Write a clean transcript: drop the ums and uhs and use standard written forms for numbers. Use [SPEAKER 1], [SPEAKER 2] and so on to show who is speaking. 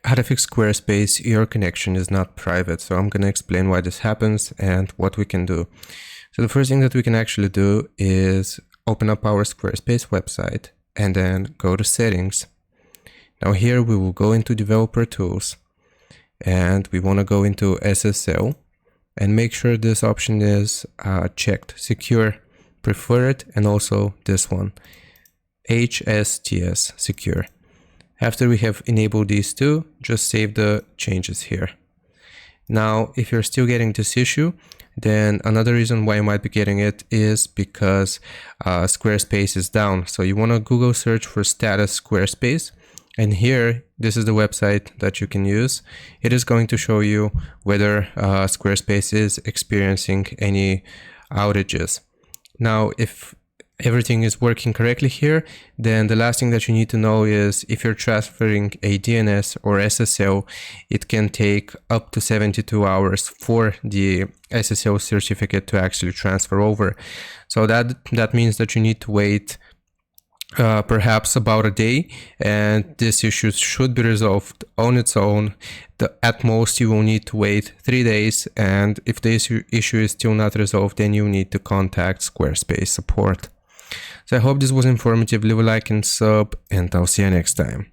[SPEAKER 1] how to fix Squarespace, your connection is not private. So I'm going to explain why this happens and what we can do. So the first thing that we can actually do is open up our Squarespace website and then go to settings. Now here we will go into developer tools and we want to go into SSL and make sure this option is checked, secure, preferred, and also this one, HSTS, secure. After we have enabled these two, just save the changes here. Now, if you're still getting this issue, then another reason why you might be getting it is because Squarespace is down. So you want to Google search for status Squarespace. And here, this is the website that you can use. It is going to show you whether Squarespace is experiencing any outages. Now, if everything is working correctly here, then the last thing that you need to know is if you're transferring a DNS or SSL, it can take up to 72 hours for the SSL certificate to actually transfer over. So that means that you need to wait perhaps about a day, and this issue should be resolved on its own. At most you will need to wait 3 days, and if the issue is still not resolved, then you need to contact Squarespace support. So I hope this was informative. Leave a like and sub, and I'll see you next time.